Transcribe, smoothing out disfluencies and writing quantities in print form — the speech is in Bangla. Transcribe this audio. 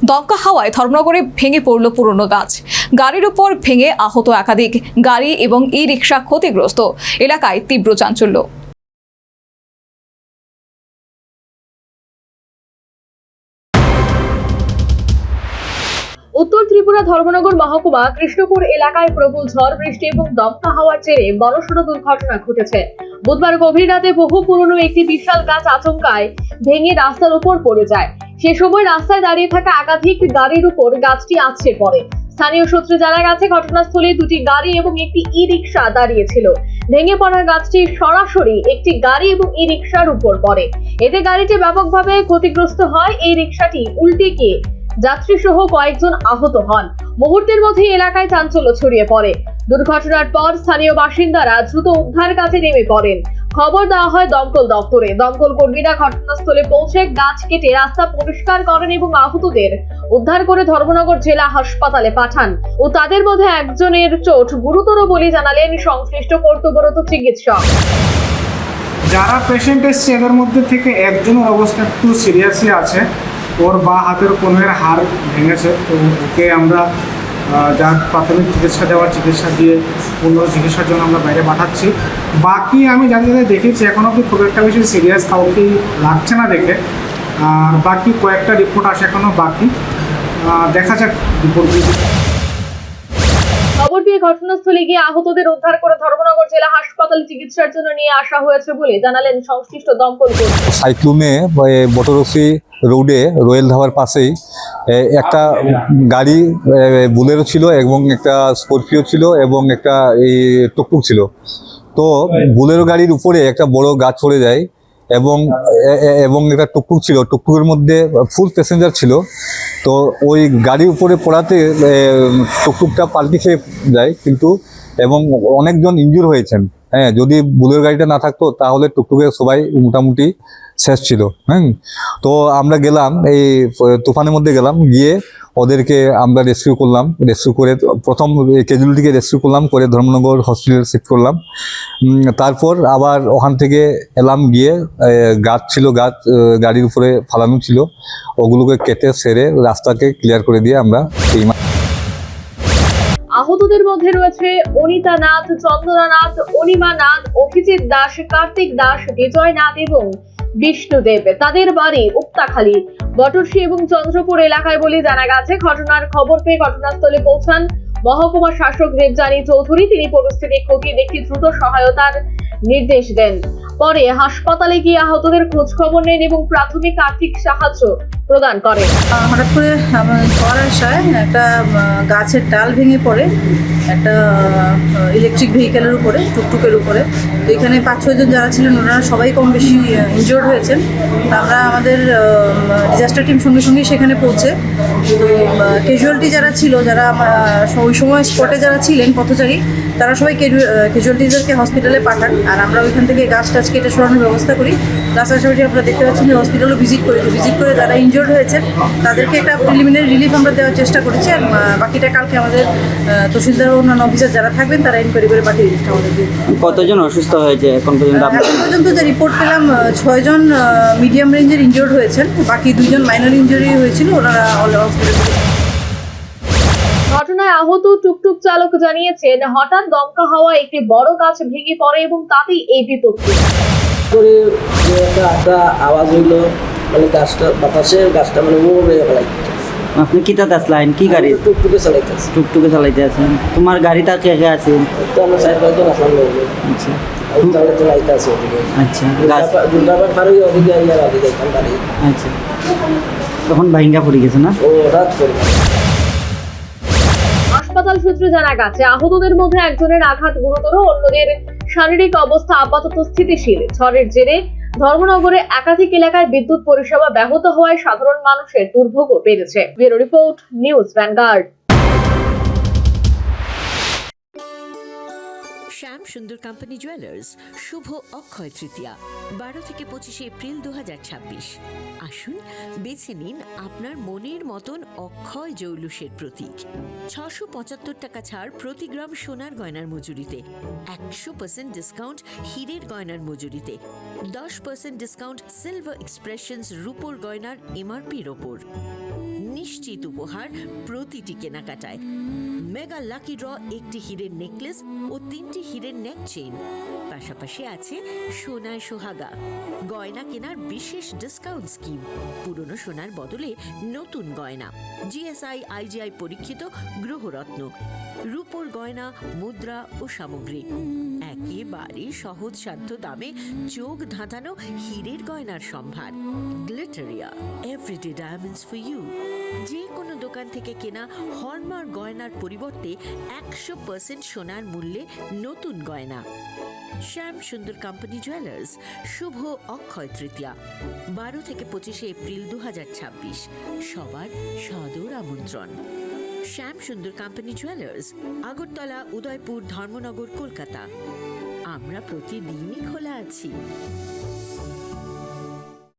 দমকা হাওয়ায় ধর্মনগরে ভেঙে পড়ল পুরনো গাছ। গাড়ির উপর ভেঙে আহত একাধিক গাড়ি এবং ই-রিকশা ক্ষতিগ্রস্ত। এলাকায় তীব্র চাঞ্চল্য। উত্তর ত্রিপুরা ধর্মনগর মহকুমা কৃষ্ণপুর এলাকায় প্রবল ঝড় বৃষ্টি এবং দমকা হাওয়ার জেরে বড়সড় দুর্ঘটনা ঘটেছে। বুধবার গভীর রাতে বহু পুরনো একটি বিশাল গাছ আচমকায় ভেঙে রাস্তার উপর পড়ে যায়। সে সময় রাস্তায় দাঁড়িয়ে থাকা একাধিক গাড়ির উপর গাছটি আছড়ে পড়ে। স্থানীয় সূত্রে জানা গেছে, ঘটনাস্থলে দুটি গাড়ি এবং একটি ই-রিকশা দাঁড়িয়েছিল। ভেঙে পড়া গাছটি সরাসরি একটি গাড়ি এবং ই-রিকশার উপর পড়ে। এতে গাড়িটি ব্যাপকভাবে ক্ষতিগ্রস্ত হয়। এই রিকশাটি উল্টে গিয়ে যাত্রী সহ কয়েকজন আহত হন। মুহূর্তের মধ্যে এলাকায় চাঞ্চল্য ছড়িয়ে পড়ে। দুর্ঘটনার পর স্থানীয় বাসিন্দারা দ্রুত উদ্ধার কাজে নেমে পড়েন। খবর দেওয়া হয় দমকল দপ্তরে। দমকল কর্মীরা ঘটনাস্থলে পৌঁছে গাছ কেটে রাস্তা পরিষ্কার করেন এবং আহতদের উদ্ধার করে ধর্মনগর জেলা হাসপাতালে পাঠান ও তাদের মধ্যে একজনের চোট গুরুতর বলে জানালেন সংশ্লিষ্ট কর্তব্যরত চিকিৎসক। যারা পেশেন্ট এসছে এদের মধ্যে থেকে একজনের অবস্থা একটু সিরিয়াসই আছে। ওর বা হাতের কোণের হাড় ভেঙেছে, তো ওকে আমরা যা প্রাথমিক চিকিৎসা দিয়ে উন্নত চিকিৎসার জন্য আমরা বাইরে পাঠাচ্ছি। বাকি আমি যাদের দেখেছি এখনও কি খুব একটা বেশি সিরিয়াস কাউকেই লাগছে না দেখে। আর বাকি কয়েকটা রিপোর্ট আসে এখনও বাকি, দেখা যাক রিপোর্ট। খবর পেয়ে ঘটনাস্থলে গিয়ে আহতদের উদ্ধার করে ধর্মনগর জেলা হাসপাতালে চিকিৎসার জন্য নিয়ে আসা হয়েছে বলে জানালেন সংশ্লিষ্ট দমকল কর্মী। সাইক্লোনে বটরসি রোডে রয়েল ধাবার পাশেই একটা গাড়ি বুলেরো ছিল এবং একটা স্করপিও ছিল এবং একটা এই টুকটুক ছিল। তো বুলেরো গাড়ির উপরে একটা বড় গাছ পড়ে যায় এবং একটা টুকটুক ছিল, টুকটুকের মধ্যে ফুল প্যাসেঞ্জার ছিল। তো ওই গাড়ির উপরে পড়াতে টুকটুকটা পাল্টি খেয়ে যায় কিন্তু, এবং অনেকজন ইনজুর হয়েছেন। হ্যাঁ, যদি বুলেরো গাড়িটা না থাকতো তাহলে টুকটুকে সবাই মোটামুটি শেষ ছিল। তো আমরা গেলাম, এই তুফানের মধ্যে গেলাম, গিয়ে ওদেরকে আমরা রেস্কিউ করে প্রথম ক্যাজুয়ালিটিকে রেস্কিউ করে ধর্মনগর হসপিটালে শিফট করলাম। তারপর আবার ওখান থেকে এলাম, গিয়ে গাছ গাড়ির উপরে ফালানো ছিল, ওগুলোকে কেটে সেরে রাস্তাকে ক্লিয়ার করে দিয়ে আমরা আহতদের মধ্যে রয়েছে অনিতা নাথ, চন্দনা নাথ, অনিমা নাথ, অভিজিৎ দাস, কার্তিক দাস, বিজয় নাথ এবং বিষ্ণুদেব। তাদের বাড়ি উক্তাখালী, বটরসি এবং চন্দ্রপুর এলাকায় বলে জানা গেছে। ঘটনার খবর পেয়ে ঘটনাস্থলে পৌঁছান মহকুমা শাসক দেবযানী চৌধুরী। তিনি পরিস্থিতি খতিয়ে দেখে দ্রুত সহায়তার নির্দেশ দেন। পরে হাসপাতালে গিয়ে আহতদের খোঁজ খবর নেন এবং প্রাথমিক আর্থিক সাহায্য প্রদান করেন। হঠাৎ করে ঝড় আসায় একটা গাছের ডাল ভেঙে পড়ে একটা ইলেকট্রিক ভেহিকেলের উপরে, টুকটুকের উপরে। তো এখানে 5-6 জন যারা ছিলেন ওনারা সবাই কম বেশি ইনজোর্ড হয়েছেন। আমরা আমাদের ডিজাস্টার টিম সঙ্গে সঙ্গে সেখানে পৌঁছে, তো ক্যাজুয়ালিটি যারা ছিল, যারা ওই সময় স্পটে যারা ছিলেন পথচারী, তারা সবাই ক্যাজুয়ালিটিদেরকে হসপিটালে পাঠান। আর আমরা ওইখান থেকে গাছ টাছ কেটে সরানোর ব্যবস্থা করি। প্লাস আশাবাড়ি আপনারা দেখতে পাচ্ছেন যে হসপিটালও ভিজিট করে যারা ইনজোর্ড হয়েছেন তাদেরকে একটা প্রিলিমিনারি রিলিফ আমরা দেওয়ার চেষ্টা করেছি। আর বাকিটা কালকে আমাদের তহসিলদার ও অন্যান্য অফিসার যারা থাকবেন তারা ইনকোয়ারি করে বাকি রিলিফটা আমাদের দিয়ে। কতজন অসুস্থ হয়েছে এখন পর্যন্ত? এখন পর্যন্ত যে রিপোর্ট পেলাম 6 জন মিডিয়াম রেঞ্জের ইনজোর্ড হয়েছেন, বাকি 2 জন মাইনর ইনজুরি হয়েছিল, ওনারা হসপিটালে। ঘটনায় আহত টুকটুক চালক জানিয়েছেন, হঠাৎ দমকা হাওয়া একটি বড় গাছ ভেঙে পড়ে এবং তাতেই এই বিপত্তি। একটা আওয়াজ হইলো, মানে গাছটা মানে আপনি কি তাতে আসলেন? কি গাড়ি? টুকটুকে চালাইতে আছেন। তোমার গাড়িটা কে কে আছে? তো আমরা 4-5 জন আসলাম। আচ্ছা আচ্ছা, তখন ভাইঙ্গা পড়ে গেছে না? হাসপাতাল সূত্রে জানা গেছে, আহতদের মধ্যে একজনের আঘাত গুরুতর, অন্যদের শারীরিক অবস্থা আপাতত স্থিতিশীল। ঝড়ের জেরে ধর্মনগরে একাধিক এলাকায় বিদ্যুৎ পরিষেবা ব্যাহত হওয়ায় সাধারণ মানুষের দুর্ভোগও বেড়েছে। Bureau report, news Vanguard. Shyam Sundar company jewellers শুভ অক্ষয় তৃতীয়া 12 থেকে 25 এপ্রিল 2026। আসুন বেছে নিন আপনার মনের মতন অক্ষয় জৌলুসের প্রতীক। 675 টাকা ছাড় প্রতি গ্রাম সোনার গয়নার মজুরিতে, 100% ডিসকাউন্ট হীরের গয়নার মজুরিতে, 10% ডিসকাউন্ট সিলভার এক্সপ্রেশনস রূপোর গয়নার এমআরপির ওপর। নিশ্চিত নিশ্চিত উপহার প্রতিটি কেনাকাটায়। মেগা লাকি ড্র, একটি হীরের নেকলেস ও 3টি হীরের নেক চেইন। পাশাপাশি আছে সোনায় সোহাগা, গয়না কেনার বিশেষ ডিসকাউন্ট স্কিম, পুরনো সোনার বদলে নতুন গয়না, জিএসআই আইজিআই পরীক্ষিত গ্রহরত্ন, রূপোর গয়না, মুদ্রা ও সামগ্রী, একেবারে সহজসাধ্য দামে চোখ ধাঁধানো হীরের গয়নার সম্ভার। Glitteria, everyday diamonds for you. যে কোনো দোকান থেকে কেনা হলমার্ক গয়নার পরিবর্তে 100% সোনার মূল্যে নতুন গয়না। শ্যাম সুন্দর কোম্পানি জুয়েলার্স, শুভ অক্ষয় তৃতীয়া, 12 থেকে 25 এপ্রিল 2026। সবার সাদর আমন্ত্রণ। শ্যাম সুন্দর কোম্পানি জুয়েলার্স, আগরতলা, উদয়পুর, ধর্মনগর, কলকাতা। আমরা প্রতিদিনই খোলা আছি।